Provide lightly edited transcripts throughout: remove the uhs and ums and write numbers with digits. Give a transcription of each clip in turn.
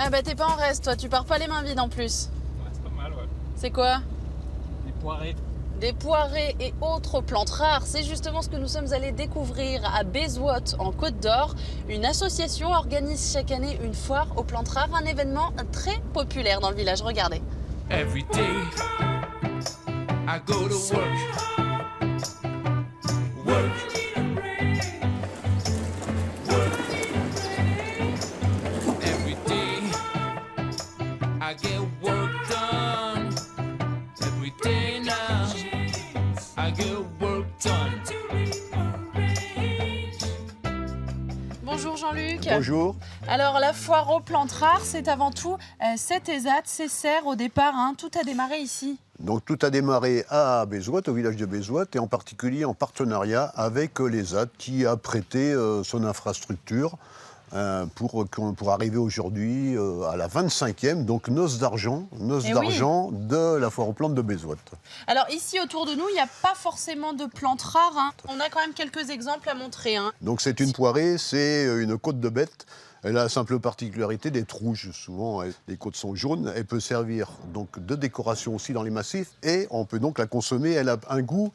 Ah bah t'es pas en reste, toi, tu pars pas les mains vides en plus. Ouais, c'est pas mal, ouais. C'est quoi? Des poirées. Des poirées et autres plantes rares, c'est justement ce que nous sommes allés découvrir à Bezouot en Côte d'Or. Une association organise chaque année une foire aux plantes rares, un événement très populaire dans le village. Regardez. Every day I go to work. Work. Work. Every day I get work done. Every day now I get work done. Bonjour Jean-Luc. Bonjour. Alors la foire aux plantes rares, c'est avant tout cet ESAT, ces serres au départ, hein. Tout a démarré ici. Donc tout a démarré à Bezouot, au village de Bezouot, et en particulier en partenariat avec l'ESAT qui a prêté son infrastructure pour arriver aujourd'hui à la 25e, donc noce d'argent de la foire aux plantes de Bezouot. Alors ici autour de nous, il n'y a pas forcément de plantes rares, hein. On a quand même quelques exemples à montrer, hein. Donc c'est une poirée, c'est une côte de bête. Elle a la simple particularité d'être rouge. Souvent, les côtes sont jaunes. Elle peut servir donc de décoration aussi dans les massifs. Et on peut donc la consommer. Elle a un goût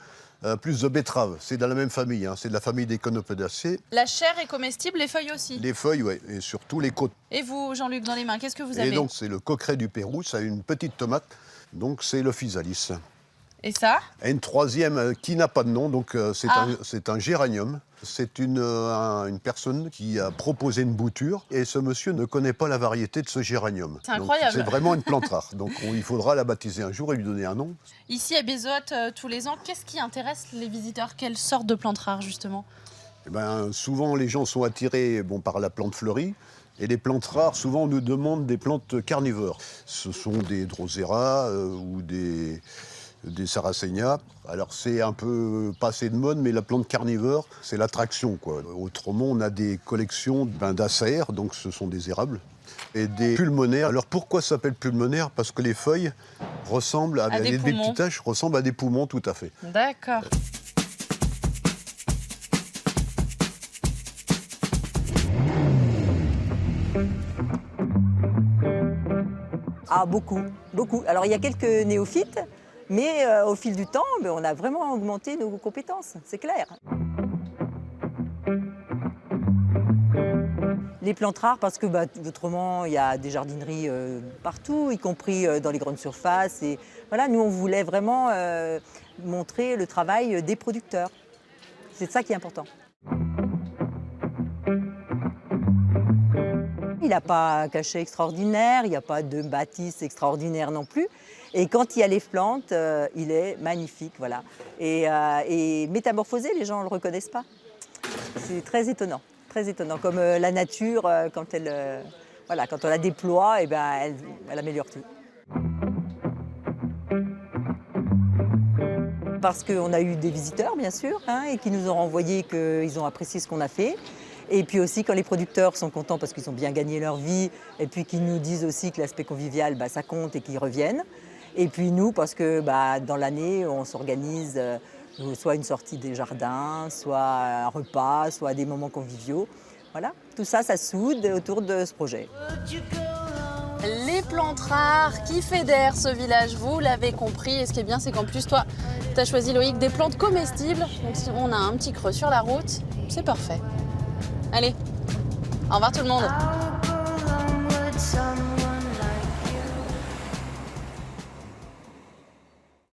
plus de betterave. C'est dans la même famille. Hein. C'est de la famille des Conopodacées. La chair est comestible, les feuilles aussi. Les feuilles, oui. Et surtout les côtes. Et vous, Jean-Luc, dans les mains, qu'est-ce que vous avez? Et donc, c'est le coqueret du Pérou. Ça a une petite tomate. Donc, c'est le physalis. Et ça? Et une troisième qui n'a pas de nom, donc c'est un géranium. C'est une personne qui a proposé une bouture et ce monsieur ne connaît pas la variété de ce géranium. C'est incroyable. C'est vraiment une plante rare. Donc il faudra la baptiser un jour et lui donner un nom. Ici à Bezouot, tous les ans, qu'est-ce qui intéresse les visiteurs? Quelle sorte de plantes rares justement? Eh ben, souvent les gens sont attirés par la plante fleurie. Et les plantes rares, souvent on nous demande des plantes carnivores. Ce sont des drosera ou des sarracenia. Alors c'est un peu passé de mode, mais la plante carnivore, c'est l'attraction, quoi. Autrement, on a des collections d'acères, donc ce sont des érables, et des pulmonaires. Alors pourquoi ça s'appelle pulmonaire? Parce que les feuilles ressemblent à des poumons. petites taches ressemblent à des poumons, tout à fait. D'accord. Ah, beaucoup, beaucoup. Alors, il y a quelques néophytes, mais au fil du temps, on a vraiment augmenté nos compétences, c'est clair. Les plantes rares, parce que autrement, il y a des jardineries partout, y compris dans les grandes surfaces. Et voilà, nous, on voulait vraiment montrer le travail des producteurs. C'est ça qui est important. Il n'a pas un cachet extraordinaire, il n'y a pas de bâtisse extraordinaire non plus. Et quand il y a les plantes, il est magnifique, voilà. Et métamorphosé, les gens ne le reconnaissent pas. C'est très étonnant, très étonnant. Comme la nature, quand on la déploie, elle améliore tout. Parce qu'on a eu des visiteurs, bien sûr, hein, et qui nous ont renvoyé qu'ils ont apprécié ce qu'on a fait. Et puis aussi quand les producteurs sont contents parce qu'ils ont bien gagné leur vie, et puis qu'ils nous disent aussi que l'aspect convivial, ça compte et qu'ils reviennent. Et puis nous, parce que dans l'année, on s'organise soit une sortie des jardins, soit un repas, soit des moments conviviaux. Voilà, tout ça, ça soude autour de ce projet. Les plantes rares qui fédèrent ce village, vous l'avez compris. Et ce qui est bien, c'est qu'en plus, toi, tu as choisi, Loïc, des plantes comestibles. Donc si on a un petit creux sur la route, c'est parfait. Allez, au revoir tout le monde.